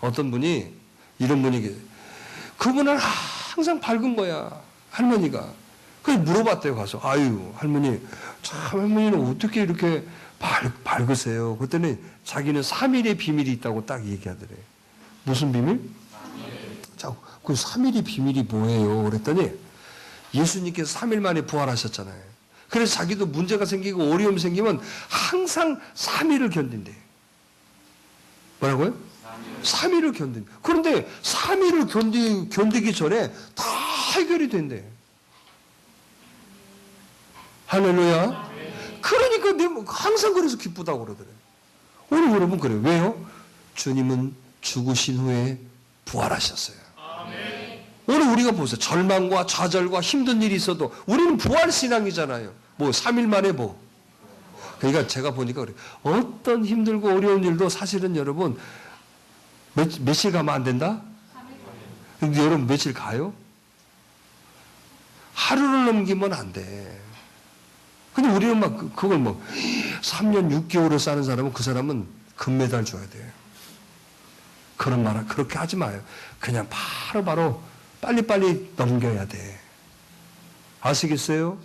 어떤 분이 이런 분이 계세요. 그분은 항상 밝은 거야. 할머니가. 그래서 물어봤대요. 가서. 아유 할머니 참 할머니는 어떻게 이렇게 밝으세요? 그랬더니 자기는 3일의 비밀이 있다고 딱 얘기하더래. 무슨 비밀? 자, 그 3일의 비밀이 뭐예요? 그랬더니 예수님께서 3일 만에 부활하셨잖아요. 그래서 자기도 문제가 생기고 어려움이 생기면 항상 3일을 견딘대. 뭐라고요? 3일을 견딘. 그런데 3일을 견디기 전에 다 해결이 된대. 할렐루야. 그러니까 항상 그래서 기쁘다고 그러더래. 오늘 여러분 그래요. 왜요? 주님은 죽으신 후에 부활하셨어요. 오늘 우리가 보세요. 절망과 좌절과 힘든 일이 있어도 우리는 부활신앙이잖아요. 3일 만에 그러니까 제가 보니까 그래요. 어떤 힘들고 어려운 일도 사실은 여러분 며칠 가면 안 된다? 근데 여러분 며칠 가요? 하루를 넘기면 안 돼. 근데 우리는 막 그걸 뭐 3년 6개월을 사는 사람은 그 사람은 금메달 줘야 돼요. 그런 말 그렇게 하지 마요. 그냥 바로바로 빨리빨리 넘겨야 돼. 아시겠어요?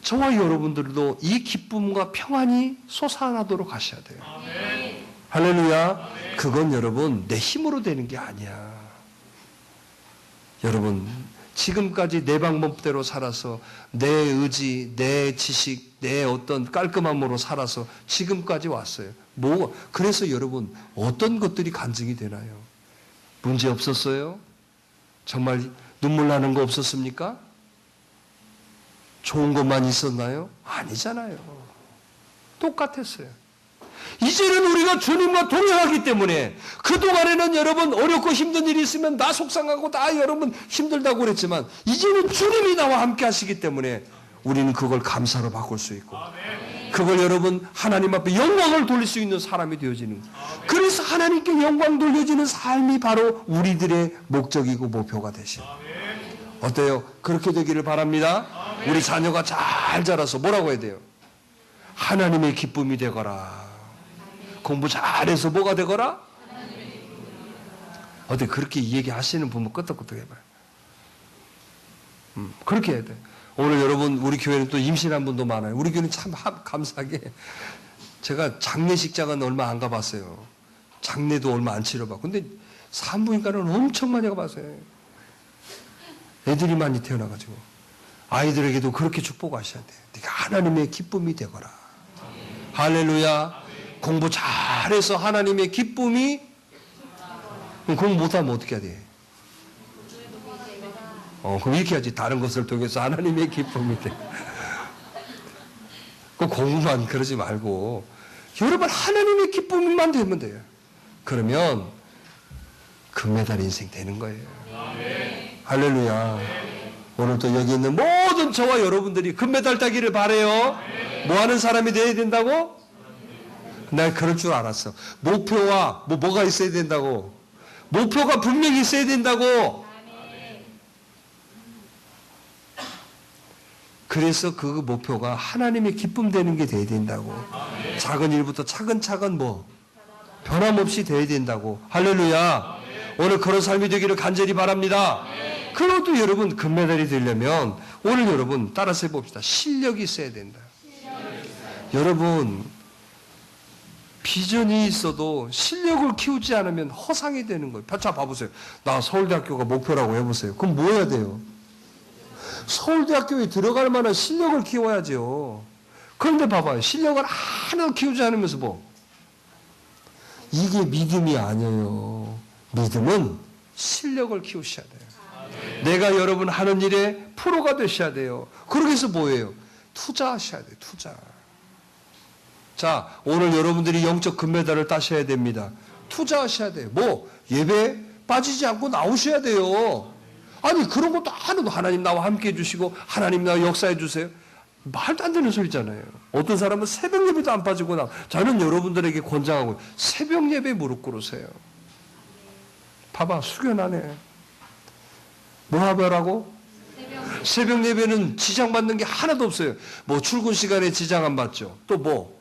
저와 여러분들도 이 기쁨과 평안이 솟아나도록 하셔야 돼요. 아멘. 할렐루야. 아멘. 그건 여러분 내 힘으로 되는 게 아니야. 여러분 지금까지 내 방법대로 살아서 내 의지, 내 지식, 내 어떤 깔끔함으로 살아서 지금까지 왔어요. 그래서 여러분 어떤 것들이 간증이 되나요? 문제 없었어요? 정말 눈물 나는 거 없었습니까? 좋은 것만 있었나요? 아니잖아요. 똑같았어요. 이제는 우리가 주님과 동행하기 때문에 그동안에는 여러분 어렵고 힘든 일이 있으면 나 속상하고 나 여러분 힘들다고 그랬지만 이제는 주님이 나와 함께 하시기 때문에 우리는 그걸 감사로 바꿀 수 있고 그걸 여러분 하나님 앞에 영광을 돌릴 수 있는 사람이 되어지는 그래서 하나님께 영광 돌려지는 삶이 바로 우리들의 목적이고 목표가 되시는 어때요? 그렇게 되기를 바랍니다. 우리 자녀가 잘 자라서 뭐라고 해야 돼요? 하나님의 기쁨이 되거라. 공부 잘해서 뭐가 되거라? 어때 그렇게 얘기하시는 부모 끄떡끄떡 해봐요. 그렇게 해야 돼. 오늘 여러분 우리 교회는 또 임신한 분도 많아요. 우리 교회는 참 감사하게 제가 장례식장은 얼마 안 가봤어요. 장례도 얼마 안 치러봤고 근데 산부인과는 엄청 많이 가봤어요. 애들이 많이 태어나가지고 아이들에게도 그렇게 축복하셔야 돼요. 네가 하나님의 기쁨이 되거라. 할렐루야. 공부 잘해서 하나님의 기쁨이 공부 못하면 어떻게 해야 돼? 그럼 이렇게 해야지. 다른 것을 통해서 하나님의 기쁨이 돼. 그 공부만 그러지 말고 여러분 하나님의 기쁨만 되면 돼요. 그러면 금메달 인생 되는 거예요. 할렐루야. 오늘도 여기 있는 모든 저와 여러분들이 금메달 따기를 바라요. 뭐 하는 사람이 되어야 된다고? 난 그럴 줄 알았어. 목표와 뭐가 있어야 된다고? 목표가 분명히 있어야 된다고. 그래서 그 목표가 하나님의 기쁨 되는 게 돼야 된다고. 작은 일부터 차근차근 변함없이 돼야 된다고. 할렐루야. 오늘 그런 삶이 되기를 간절히 바랍니다. 그래도 여러분 금메달이 되려면 오늘 여러분 따라서 해봅시다. 실력이 있어야 된다. 여러분 비전이 있어도 실력을 키우지 않으면 허상이 되는 거예요. 자 봐보세요. 나 서울대학교가 목표라고 해보세요. 그럼 뭐 해야 돼요? 서울대학교에 들어갈 만한 실력을 키워야죠. 그런데 봐봐요. 실력을 하나 키우지 않으면서 이게 믿음이 아니에요. 믿음은 실력을 키우셔야 돼요. 내가 여러분 하는 일에 프로가 되셔야 돼요. 그러기 위해서 뭐예요? 투자하셔야 돼요. 투자. 자, 오늘 여러분들이 영적 금메달을 따셔야 됩니다. 투자하셔야 돼요. 예배 빠지지 않고 나오셔야 돼요. 아니 그런 것도 하나도 하나님 나와 함께 해주시고 하나님 나와 역사해 주세요. 말도 안 되는 소리잖아요. 어떤 사람은 새벽 예배도 안 빠지고 저는 여러분들에게 권장하고 새벽 예배 무릎 꿇으세요. 봐봐 숙연하네. 뭐 하더라고? 새벽 예배는 지장받는 게 하나도 없어요. 출근 시간에 지장 안 받죠. 또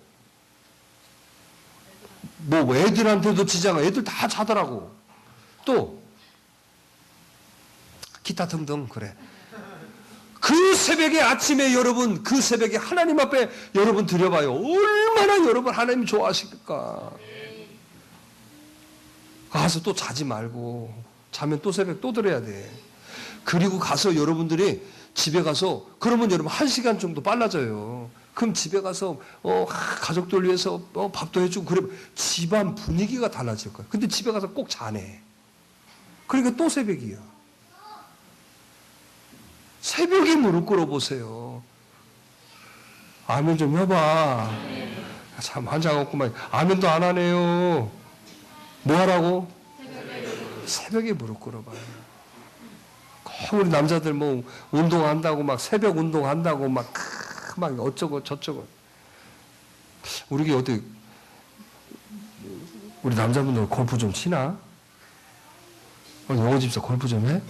애들한테도 지장, 애들 다 자더라고. 또 기타 등등 그래. 그 새벽에 아침에 여러분 그 새벽에 하나님 앞에 여러분 드려봐요. 얼마나 여러분 하나님 좋아하실까. 가서 또 자지 말고 자면 또 새벽 또 들어야 돼. 그리고 가서 여러분들이 집에 가서 그러면 여러분 1시간 정도 빨라져요. 그럼 집에 가서 가족들 위해서 밥도 해주고 그러면 집안 분위기가 달라질 거예요. 근데 집에 가서 꼭 자네. 그러니까 또 새벽이야. 새벽에 무릎 꿇어보세요. 아멘 좀 해봐. 참 환장했구만. 아멘도 안 하네요. 뭐 하라고? 새벽에 무릎 꿇어봐요. 우리 남자들 운동한다고 새벽 운동한다고 막 어쩌고 저쩌고. 우리 어디 우리 남자분들 골프 좀 치나? 영어 집사 골프 좀 해?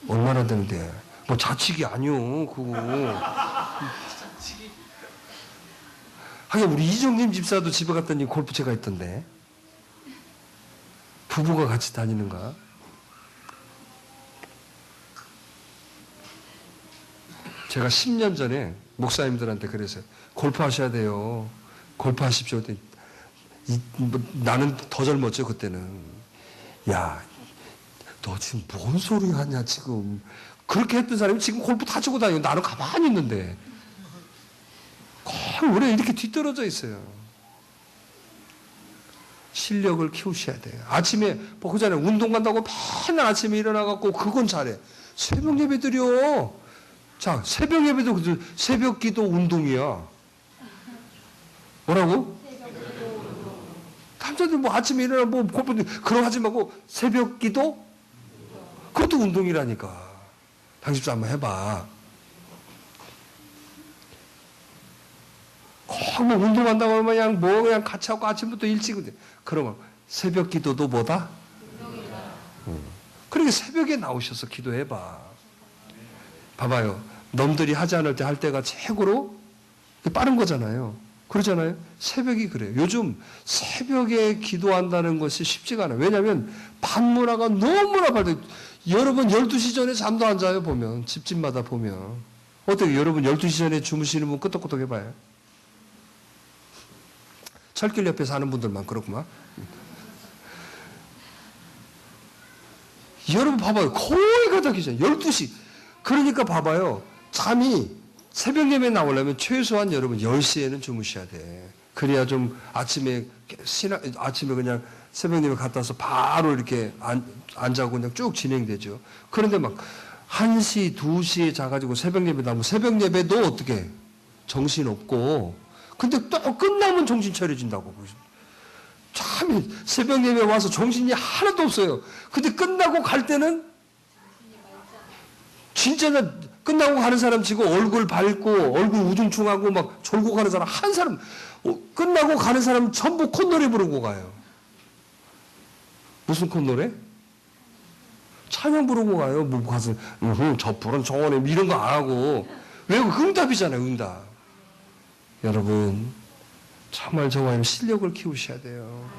얼마나 되는데? 뭐 자칙이 아니요, 그거. 하긴 우리 이정님 집사도 집에 갔더니 골프채가 있던데. 부부가 같이 다니는가? 제가 10년 전에 목사님들한테 그랬어요. 골프 하셔야 돼요. 골프 하십시오. 나는 더 젊었죠, 그때는. 야, 너 지금 뭔 소리 하냐, 지금. 그렇게 했던 사람이 지금 골프 다 치고 다니고 나는 가만히 있는데. 왜 이렇게 뒤떨어져 있어요? 실력을 키우셔야 돼요. 아침에, 그잖아요. 운동 간다고 맨날 아침에 일어나갖고 그건 잘해. 새벽 예배 드려. 자, 새벽 예배도 새벽 기도 운동이야. 뭐라고? 남자들 뭐 아침에 일어나 뭐 골프 그럼 하지 말고 새벽 기도? 그것도 운동이라니까. 당신도 한번 해봐. 뭐 운동한다고 하면 그냥 같이 하고 아침부터 일찍 그러면 새벽 기도도 뭐다? 그러니까 새벽에 나오셔서 기도해봐. 봐봐요. 남들이 하지 않을 때 할 때가 최고로 빠른 거잖아요. 그러잖아요. 새벽이 그래요. 요즘 새벽에 기도한다는 것이 쉽지가 않아요. 왜냐하면 밤문화가 너무나 밝아요. 여러분 12시 전에 잠도 안 자요. 보면 집집마다 보면. 어떻게 여러분 12시 전에 주무시는 분 끄덕끄덕 해봐요. 철길 옆에 사는 분들만 그렇구만. 여러분 봐봐요. 거의 가닥이잖아요. 12시. 그러니까 봐봐요. 잠이 새벽 예배 나오려면 최소한 여러분 10시에는 주무셔야 돼. 그래야 좀 아침에 그냥 새벽 예배 갔다 와서 바로 이렇게 안 자고 그냥 쭉 진행되죠. 그런데 막 1시, 2시에 자가지고 새벽 예배 나오면 새벽 예배도 어떻게 정신없고 근데 또 끝나면 정신 차려진다고. 참 새벽 예배 와서 정신이 하나도 없어요. 근데 끝나고 갈 때는 진짜 끝나고 가는 사람 치고 얼굴 밝고 얼굴 우중충하고 막 졸고 가는 사람 한 사람 끝나고 가는 사람 전부 콧노래 부르고 가요. 무슨 콧노래? 찬양 부르고 가요. 뭐 가서 저 푸른 정원에 이런 거 안 하고 왜 응답이잖아요. 응답. 여러분 정말 저와 실력을 키우셔야 돼요.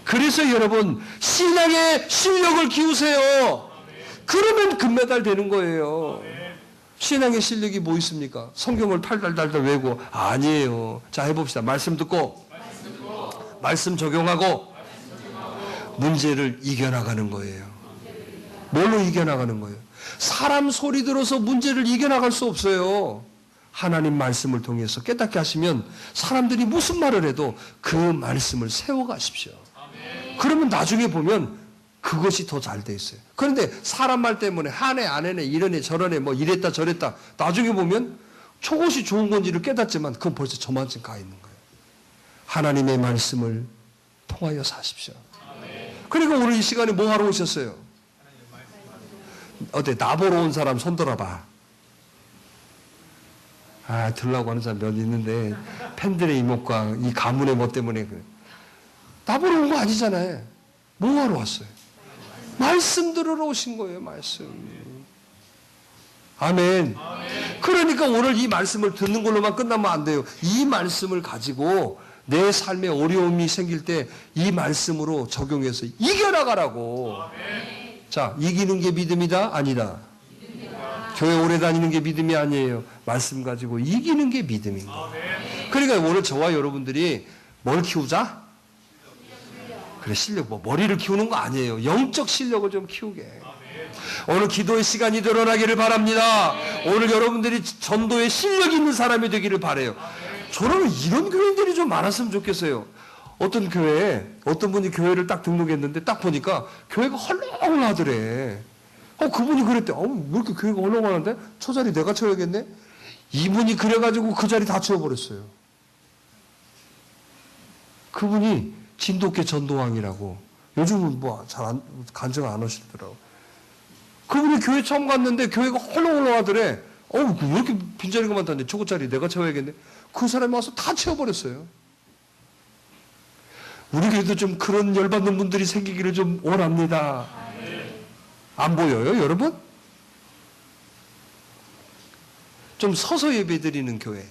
그래서 여러분 신앙의 실력을 키우세요. 그러면 금메달 되는 거예요. 신앙의 실력이 뭐 있습니까? 성경을 달달달달 외우고 아니에요. 자 해봅시다. 말씀 듣고 말씀 적용하고 문제를 이겨나가는 거예요. 뭘로 이겨나가는 거예요? 사람 소리 들어서 문제를 이겨나갈 수 없어요. 하나님 말씀을 통해서 깨닫게 하시면 사람들이 무슨 말을 해도 그 말씀을 세워가십시오. 그러면 나중에 보면 그것이 더 잘 돼 있어요. 그런데 사람 말 때문에 하네 안 해네 이러네 저러네 뭐 이랬다 저랬다 나중에 보면 저것이 좋은 건지를 깨닫지만 그건 벌써 저만큼 가 있는 거예요. 하나님의 말씀을 통하여 사십시오. 그리고 오늘 이 시간에 뭐 하러 오셨어요? 어때? 나보러 온 사람 손 들어봐. 들라고 하는 사람 몇 있는데 팬들의 이목과 이 가문의 뭐 때문에 나보러 온 거 아니잖아요. 뭐 하러 왔어요? 말씀 들으러 오신 거예요. 말씀. 아멘. 그러니까 오늘 이 말씀을 듣는 걸로만 끝나면 안 돼요. 이 말씀을 가지고 내 삶에 어려움이 생길 때 이 말씀으로 적용해서 이겨나가라고. 자, 이기는 게 믿음이다? 아니다. 교회 오래 다니는 게 믿음이 아니에요. 말씀 가지고 이기는 게 믿음인 거예요. 그러니까 오늘 저와 여러분들이 뭘 키우자? 그래, 실력, 머리를 키우는 거 아니에요. 영적 실력을 좀 키우게. 오늘 기도의 시간이 늘어나기를 바랍니다. 오늘 여러분들이 전도에 실력 있는 사람이 되기를 바라요. 저는 이런 교인들이 좀 많았으면 좋겠어요. 어떤 교회에, 어떤 분이 교회를 딱 등록했는데 딱 보니까 교회가 헐렁헐렁하더래. 그분이 그랬대. 왜 이렇게 교회가 헐렁헐렁한데? 저 자리 내가 채워야겠네? 이분이 그래가지고 그 자리 다 채워버렸어요. 그분이 진돗개 전도왕이라고. 요즘은 뭐 잘 간증 안 하시더라고. 그분이 교회 처음 갔는데 교회가 헐렁헐렁하더래. 왜 이렇게 빈자리가 많다는데 저거 자리 내가 채워야겠네? 그 사람이 와서 다 채워버렸어요. 우리 교회도 좀 그런 열받는 분들이 생기기를 좀 원합니다. 안 보여요, 여러분? 좀 서서 예배 드리는 교회.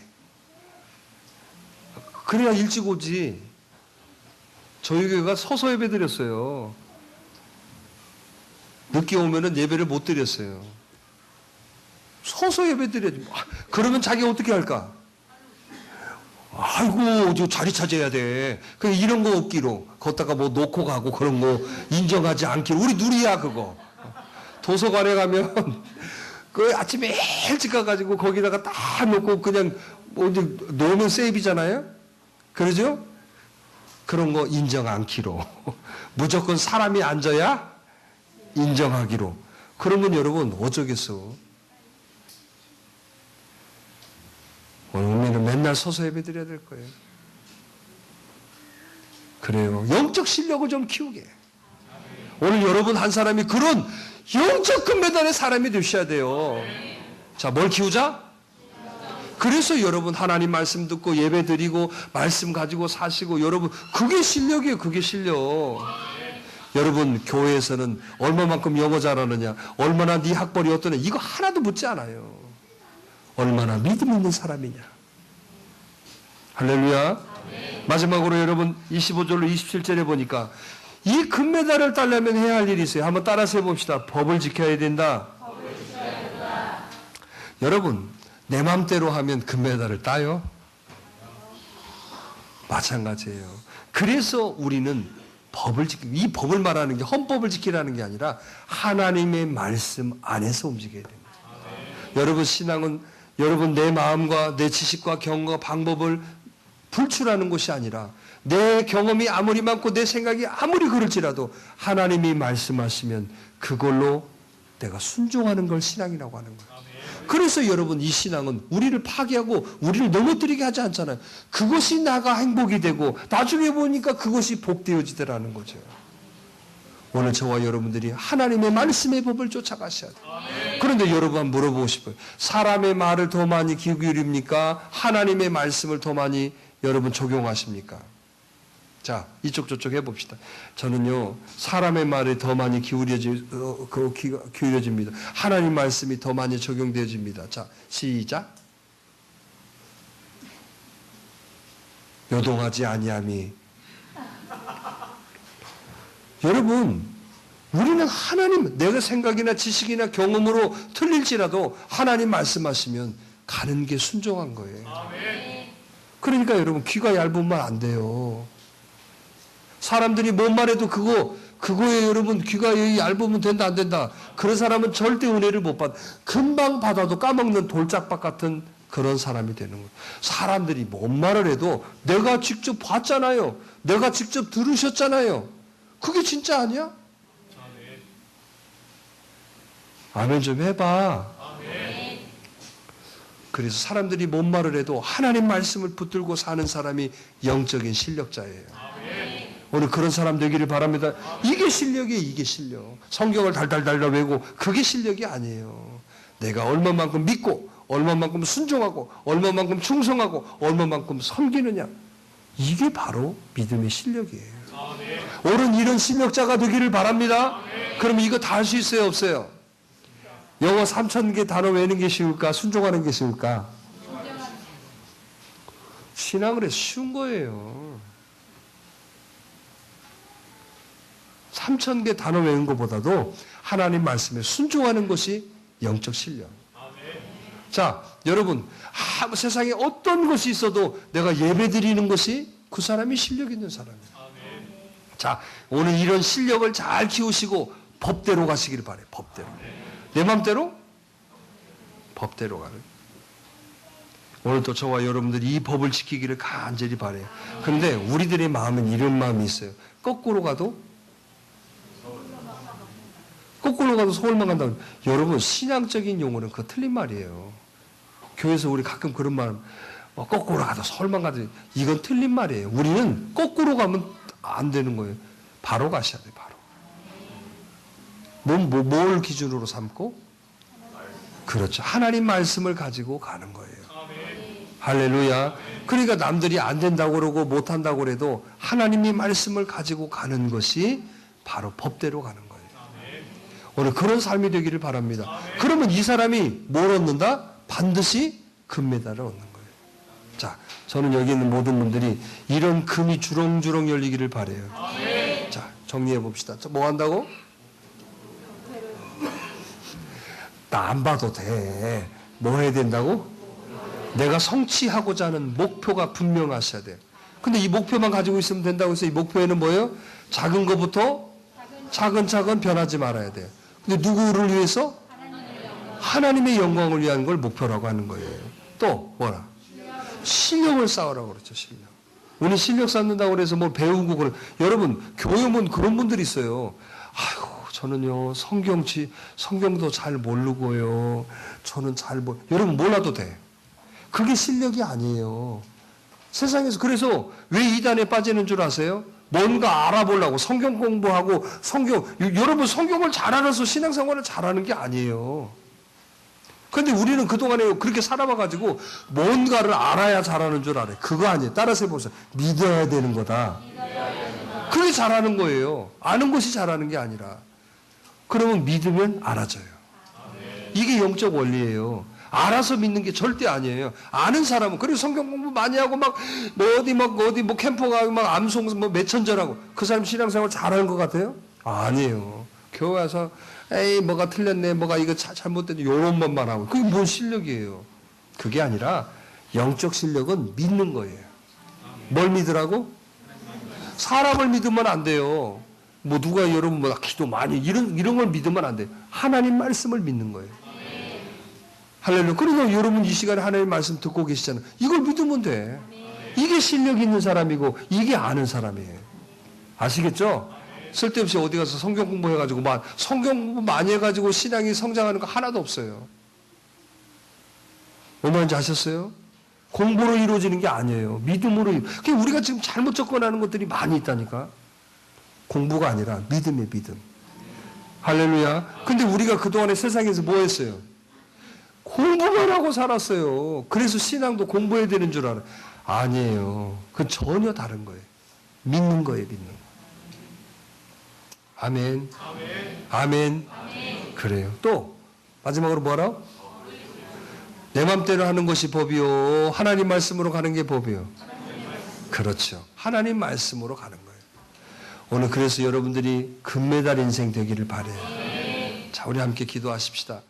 그래야 일찍 오지. 저희 교회가 서서 예배 드렸어요. 늦게 오면은 예배를 못 드렸어요. 서서 예배 드려야지. 그러면 자기 어떻게 할까? 아이고, 저 자리 찾아야 돼. 그 이런 거 없기로. 걷다가 뭐 놓고 가고 그런 거 인정하지 않기로. 우리 누리야, 그거. 도서관에 가면, 그 아침에 일찍 가가지고 거기다가 다 놓고 그냥 뭐 이제 놓으면 세이브잖아요? 그러죠? 그런 거 인정 않기로. 무조건 사람이 앉아야 인정하기로. 그러면 여러분, 어쩌겠어. 오늘은 맨날 서서 예배 드려야 될 거예요. 그래요. 영적 실력을 좀 키우게. 오늘 여러분 한 사람이 그런 영적 금메달의 사람이 되셔야 돼요. 자, 뭘 키우자? 그래서 여러분 하나님 말씀 듣고 예배 드리고 말씀 가지고 사시고 여러분 그게 실력이에요. 그게 실력. 여러분 교회에서는 얼마만큼 영어 잘하느냐, 얼마나 네 학벌이 어떠냐 이거 하나도 묻지 않아요. 얼마나 믿음 있는 사람이냐. 할렐루야. 마지막으로 여러분 25절로 27절에 보니까 이 금메달을 따려면 해야 할 일이 있어요. 한번 따라서 해봅시다. 법을 지켜야 된다. 여러분 내 맘대로 하면 금메달을 따요? 마찬가지예요. 그래서 우리는 법을 지키고, 이 법을 말하는 게 헌법을 지키라는 게 아니라 하나님의 말씀 안에서 움직여야 됩니다. 여러분 신앙은 여러분 내 마음과 내 지식과 경험과 방법을 불출하는 것이 아니라 내 경험이 아무리 많고 내 생각이 아무리 그럴지라도 하나님이 말씀하시면 그걸로 내가 순종하는 걸 신앙이라고 하는 거예요. 그래서 여러분 이 신앙은 우리를 파괴하고 우리를 넘어뜨리게 하지 않잖아요. 그것이 나가 행복이 되고 나중에 보니까 그것이 복되어지더라는 거죠. 오늘 저와 여러분들이 하나님의 말씀의 법을 쫓아가셔야 돼요. 그런데 여러분 물어보고 싶어요. 사람의 말을 더 많이 귀 기울입니까? 하나님의 말씀을 더 많이 여러분 적용하십니까? 자, 이쪽 저쪽 해봅시다. 저는요 사람의 말에 더 많이 기울여집니다. 하나님 말씀이 더 많이 적용되어집니다. 자, 시작. 요동하지 아니함이. 여러분 우리는 하나님, 내가 생각이나 지식이나 경험으로 틀릴지라도 하나님 말씀하시면 가는 게 순종한 거예요. 그러니까 여러분 귀가 얇으면 안 돼요. 사람들이 뭔 말해도 그거에 여러분 귀가 얇으면 된다 안 된다. 그런 사람은 절대 은혜를 못 받아. 금방 받아도 까먹는 돌짝박 같은 그런 사람이 되는 거예요. 사람들이 뭔 말을 해도 내가 직접 봤잖아요. 내가 직접 들으셨잖아요. 그게 진짜 아니야? 아멘 좀 해봐. 그래서 사람들이 뭔 말을 해도 하나님 말씀을 붙들고 사는 사람이 영적인 실력자예요. 오늘 그런 사람 되기를 바랍니다. 이게 실력이에요. 이게 실력. 성경을 달달달 외우고 그게 실력이 아니에요. 내가 얼마만큼 믿고 얼마만큼 순종하고 얼마만큼 충성하고 얼마만큼 섬기느냐. 이게 바로 믿음의 실력이에요. 오늘 이런 실력자가 되기를 바랍니다. 그럼 이거 다 할 수 있어요? 없어요? 영어 3,000개 단어 외우는 게 쉬울까? 순종하는 게 쉬울까? 신앙을 해서 쉬운 거예요. 3,000개 단어 외우는 것보다도 하나님 말씀에 순종하는 것이 영적 실력. 자, 여러분 세상에 어떤 것이 있어도 내가 예배 드리는 것이 그 사람이 실력 있는 사람이에요. 자, 오늘 이런 실력을 잘 키우시고 법대로 가시기를 바라요. 법대로. 내 맘대로? 법대로 가는. 오늘도 저와 여러분들이 이 법을 지키기를 간절히 바라요. 그런데 우리들의 마음은 이런 마음이 있어요. 거꾸로 가도 서울만 간다고. 여러분 신앙적인 용어는 그거 틀린 말이에요. 교회에서 우리 가끔 그런 말, 거꾸로 가도 서울만 가도 이건 틀린 말이에요. 우리는 거꾸로 가면 안 되는 거예요. 바로 가셔야 돼요. 바로. 뭘 기준으로 삼고? 그렇죠. 하나님 말씀을 가지고 가는 거예요. 할렐루야. 그러니까 남들이 안 된다고 그러고 못한다고 그래도 하나님의 말씀을 가지고 가는 것이 바로 법대로 가는 거예요. 오늘 그런 삶이 되기를 바랍니다. 그러면 이 사람이 뭘 얻는다? 반드시 금메달을 얻는 거예요. 자, 저는 여기 있는 모든 분들이 이런 금이 주렁주렁 열리기를 바라요. 자, 정리해 봅시다. 뭐 한다고? 나 안 봐도 돼. 뭐 해야 된다고? 내가 성취하고자 하는 목표가 분명하셔야 돼요. 근데 이 목표만 가지고 있으면 된다고 해서 이 목표에는 뭐예요? 작은 것부터 차근차근 변하지 말아야 돼요. 근데 누구를 위해서? 하나님의 영광을 위한 걸 목표라고 하는 거예요. 또 뭐라? 실력을 쌓으라고 그러죠. 실력. 오늘 실력 쌓는다고 그래서 뭐 배우고 그래. 여러분 교회 오면 그런 분들이 있어요. 아이고 저는요 성경도 잘 모르고요. 저는 여러분 몰라도 돼. 그게 실력이 아니에요. 세상에서 그래서 왜 이단에 빠지는 줄 아세요? 뭔가 알아보려고 성경 공부하고 여러분 성경을 잘 알아서 신앙생활을 잘하는 게 아니에요. 그런데 우리는 그동안에 그렇게 살아봐가지고 뭔가를 알아야 잘하는 줄 알아요. 그거 아니에요. 따라서 해보세요. 믿어야 되는 거다. 그게 잘하는 거예요. 아는 것이 잘하는 게 아니라. 그러면 믿으면 알아져요. 이게 영적 원리예요. 알아서 믿는 게 절대 아니에요. 아는 사람은 그리고 성경 공부 많이 하고 어디 캠프 가고 암송 매천절하고 그 사람 신앙생활 잘하는 것 같아요? 아니에요. 교회 와서 에이 뭐가 틀렸네, 뭐가 이거 잘못됐네 이런 것만 하고 그게 뭔 실력이에요? 그게 아니라 영적 실력은 믿는 거예요. 뭘 믿으라고? 사람을 믿으면 안 돼요. 뭐 누가 여러분 기도 많이 이런 걸 믿으면 안 돼요. 하나님 말씀을 믿는 거예요. 할렐루야. 그러니까 여러분 이 시간에 하나님 말씀 듣고 계시잖아요. 이걸 믿으면 돼. 이게 실력 있는 사람이고 이게 아는 사람이에요. 아시겠죠? 쓸데없이 어디 가서 성경 공부해가지고 성경 공부 많이 해가지고 신앙이 성장하는 거 하나도 없어요. 뭔 말인지 아셨어요? 공부로 이루어지는 게 아니에요. 믿음으로. 그러니까 우리가 지금 잘못 접근하는 것들이 많이 있다니까. 공부가 아니라 믿음이에요. 믿음. 할렐루야. 근데 우리가 그동안에 세상에서 뭐 했어요? 공부만 하고 살았어요. 그래서 신앙도 공부해야 되는 줄 알아요. 아니에요. 그건 전혀 다른 거예요. 믿는 거예요. 믿는 거. 아멘. 아멘. 그래요. 또 마지막으로 뭐라고? 내 맘대로 하는 것이 법이요. 하나님 말씀으로 가는 게 법이요. 그렇죠. 하나님 말씀으로 가는 거예요. 오늘 그래서 여러분들이 금메달 인생 되기를 바라요. 자, 우리 함께 기도하십시다.